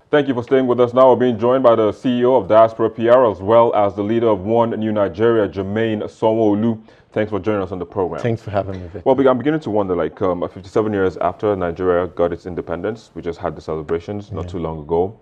Thank you for staying with us now. We're being joined by the CEO of Diaspora PR as well as the leader of One New Nigeria, Jermaine Sanwo-Olu. Thanks for joining us on the program. Thanks for having me, Victor. Well, I'm beginning to wonder, 57 years after Nigeria got its independence, we just had the celebrations not too long ago.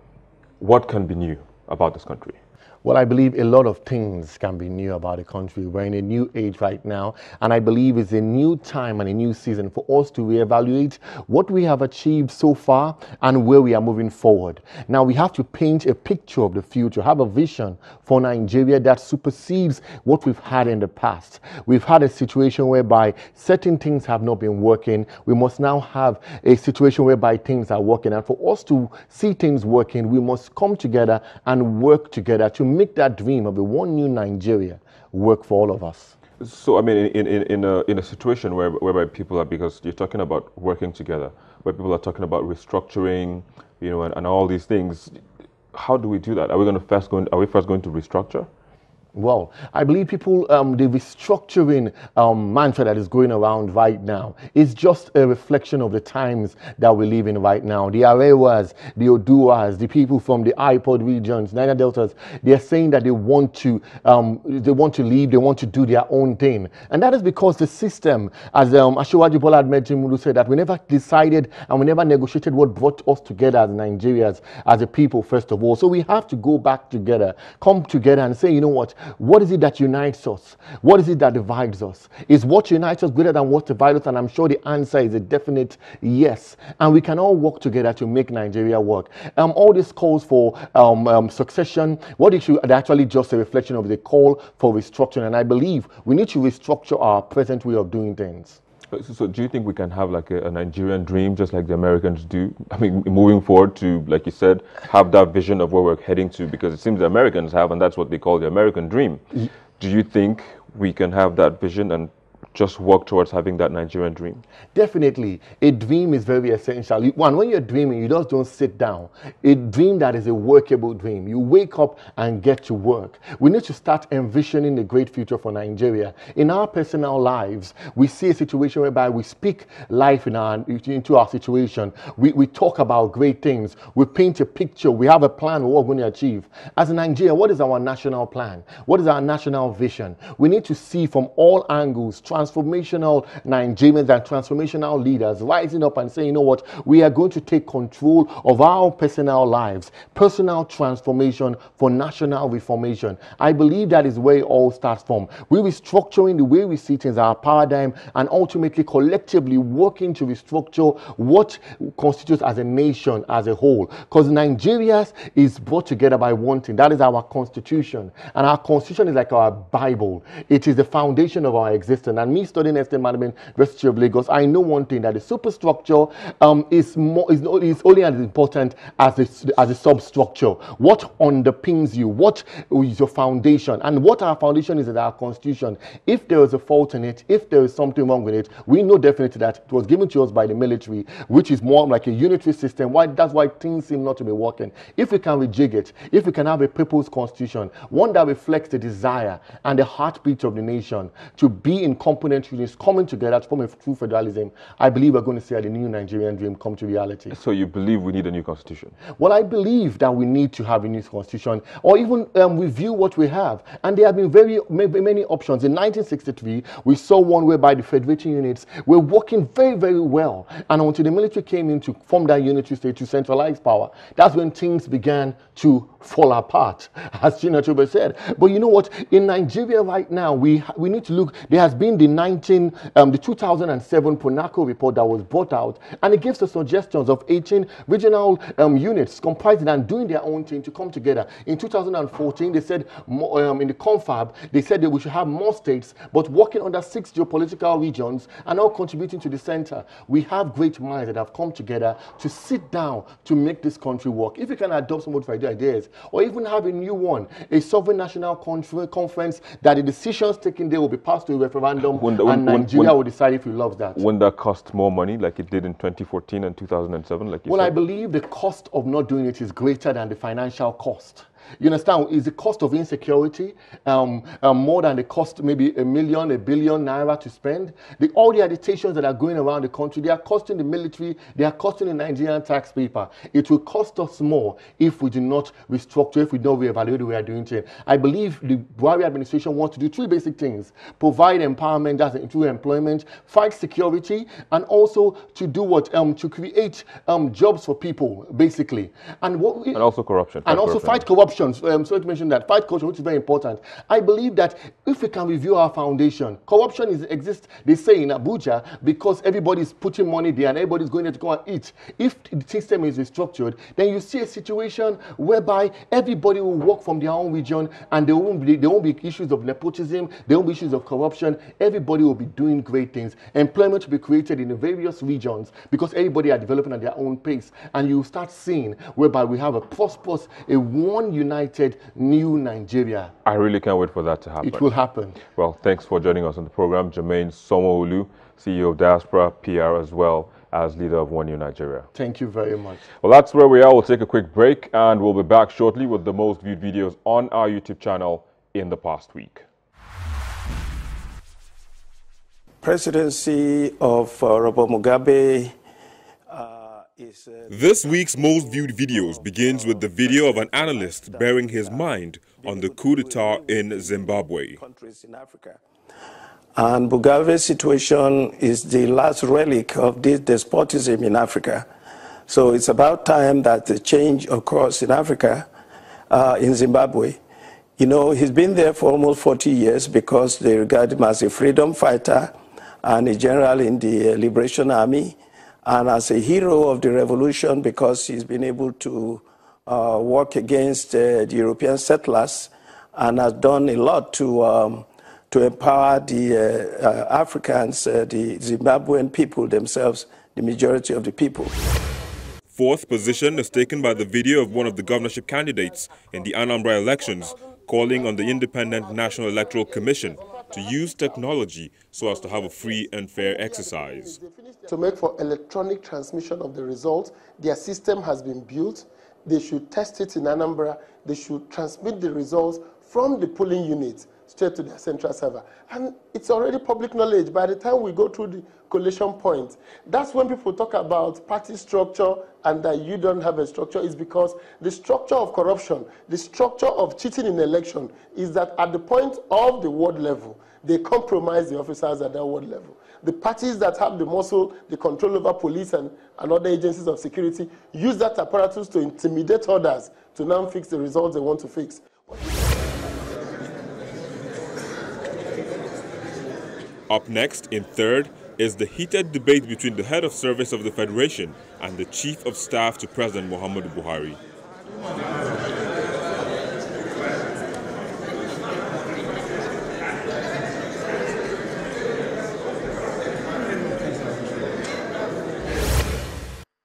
What can be new about this country? Well, I believe a lot of things can be new about the country. We're in a new age right now, and I believe it's a new time and a new season for us to reevaluate what we have achieved so far and where we are moving forward. Now, we have to paint a picture of the future, have a vision for Nigeria that supersedes what we've had in the past. We've had a situation whereby certain things have not been working. We must now have a situation whereby things are working, and for us to see things working, we must come together and work together to make that dream of a one new Nigeria work for all of us. So, I mean, in a situation whereby people are, because you're talking about working together, where people are talking about restructuring, and all these things, how do we do that? Are we first going to restructure? Well, I believe people, the restructuring mantra that is going around right now is just a reflection of the times that we live in right now. The Arewas, the Oduas, the people from the iPod regions, Niger Deltas, they are saying that they want to leave, they want to do their own thing. And that is because the system, as Asiwaju Bola Ahmed Tinubu said, that we never decided and we never negotiated what brought us together as Nigerians, as a people, first of all. So we have to go back together, come together and say, you know what is it that unites us? What is it that divides us? Is what unites us greater than what divides us? And I'm sure the answer is a definite yes. And we can all work together to make Nigeria work. All these calls for succession, what it should actually just a reflection of the call for restructuring. And I believe we need to restructure our present way of doing things. So do you think we can have like a Nigerian dream just like the Americans do? I mean, moving forward to, like you said, have that vision of where we're heading to, because it seems the Americans have, and that's what they call the American dream. Do you think we can have that vision and just work towards having that Nigerian dream? Definitely. A dream is very essential. When you're dreaming, you just don't sit down. A dream that is a workable dream. You wake up and get to work. We need to start envisioning the great future for Nigeria. In our personal lives, we see a situation whereby we speak life into our situation. We talk about great things. We paint a picture. We have a plan of what we're going to achieve. As in Nigeria, what is our national plan? What is our national vision? We need to see from all angles, transformational Nigerians and transformational leaders rising up and saying, you know what, we are going to take control of our personal lives, personal transformation for national reformation. I believe that is where it all starts from. We're restructuring the way we see things, our paradigm, and ultimately collectively working to restructure what constitutes as a nation as a whole. Because Nigeria is brought together by one thing, that is our constitution. And our constitution is like our Bible. It is the foundation of our existence. And me studying estate management, University of Lagos, I know one thing, that the superstructure is only as important as the substructure. What underpins you? What is your foundation? And what our foundation is our constitution. If there is a fault in it, if there is something wrong with it, we know definitely that it was given to us by the military, which is more like a unitary system. That's why things seem not to be working. If we can rejig it, if we can have a people's constitution, one that reflects the desire and the heartbeat of the nation to be in component units coming together to form a true federalism, I believe we're going to see the new Nigerian dream come to reality. So you believe we need a new constitution? Well, I believe that we need to have a new constitution, or even review what we have. And there have been many options. In 1963, we saw one whereby the federating units were working very, very well. And until the military came in to form that unitary state to centralize power, that's when things began to fall apart, as Chinachube said. But you know what? In Nigeria right now, we need to look. There has been the 2007 PONACO report that was brought out, and it gives the suggestions of 18 regional units comprising and doing their own thing to come together. In 2014, they said in the confab, they said that we should have more states, but working under 6 geopolitical regions and all contributing to the center. We have great minds that have come together to sit down to make this country work. If we can adopt some of the ideas, or even have a new one, a sovereign national conference that the decisions taken there will be passed to a referendum, and Nigeria will decide if it loves that. Wouldn't that cost more money like it did in 2014 and 2007? Like you said? I believe the cost of not doing it is greater than the financial cost. You understand? Is the cost of insecurity more than the cost, maybe a million, a billion naira to spend? All the agitations that are going around the country, they are costing the military, they are costing the Nigerian taxpayer. It will cost us more if we do not restructure, if we don't reevaluate the way we are doing things. I believe the Buhari administration wants to do three basic things: provide empowerment, that's through employment, fight security, and also to do what? To create jobs for people, basically. And also corruption. And also fight corruption. So to mention that, fight corruption, which is very important. I believe that if we can review our foundation, corruption exists, they say, in Abuja, because everybody's putting money there and everybody's going there to go and eat. If the system is restructured, then you see a situation whereby everybody will work from their own region, and there won't be issues of nepotism, there won't be issues of corruption. Everybody will be doing great things. Employment will be created in the various regions because everybody are developing at their own pace. And you start seeing whereby we have a prosperous, a one united new Nigeria. I really can't wait for that to happen. It will happen. Well, thanks for joining us on the program, Jermaine Somoolu, CEO of Diaspora PR, as well as leader of One New Nigeria. Thank you very much. Well, that's where we are. We'll take a quick break and we'll be back shortly with the most viewed videos on our YouTube channel in the past week. Presidency of Robert Mugabe is... This week's most viewed videos begins with the video of an analyst bearing his mind on the coup d'etat in Zimbabwe. Countries in Africa. And Mugabe's situation is the last relic of this despotism in Africa. So it's about time that the change occurs in Africa, in Zimbabwe. You know, he's been there for almost 40 years because they regard him as a freedom fighter and a general in the Liberation Army, and as a hero of the revolution because he's been able to work against the European settlers and has done a lot to empower the Africans, the Zimbabwean people themselves, the majority of the people. Fourth position is taken by the video of one of the governorship candidates in the Anambra elections, calling on the Independent National Electoral Commission to use technology so as to have a free and fair exercise. To make for electronic transmission of the results, their system has been built. They should test it in Anambra. They should transmit the results from the polling unit straight to their central server. And it's already public knowledge. By the time we go through the collation point, that's when people talk about party structure and that you don't have a structure, is because the structure of corruption, the structure of cheating in election is that at the point of the ward level, they compromise the officers at that ward level. The parties that have the muscle, the control over police and other agencies of security, use that apparatus to intimidate others to now fix the results they want to fix. Up next, in third, is the heated debate between the head of service of the Federation and the chief of staff to President Muhammadu Buhari.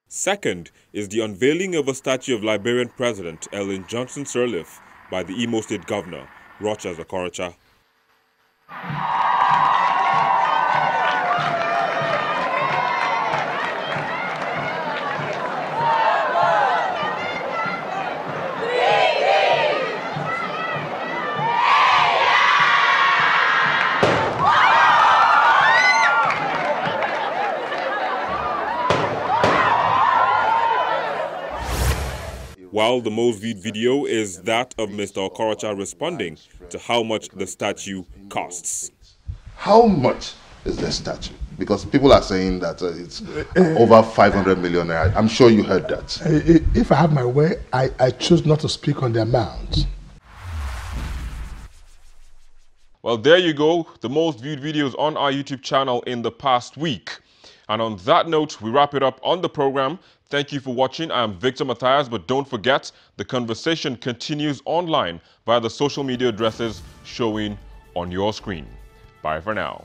Second is the unveiling of a statue of Liberian President Ellen Johnson Sirleaf by the Imo State Governor, Rochas Okorocha. While the most viewed video is that of Mr. Okorocha responding to how much the statue costs. How much is the statue? Because people are saying that it's over 500 million naira. I'm sure you heard that. If I have my way, I choose not to speak on the amount. Well, there you go, the most viewed videos on our YouTube channel in the past week. And on that note, we wrap it up on the program. Thank you for watching. I am Victor Matthias, but don't forget, the conversation continues online via the social media addresses showing on your screen. Bye for now.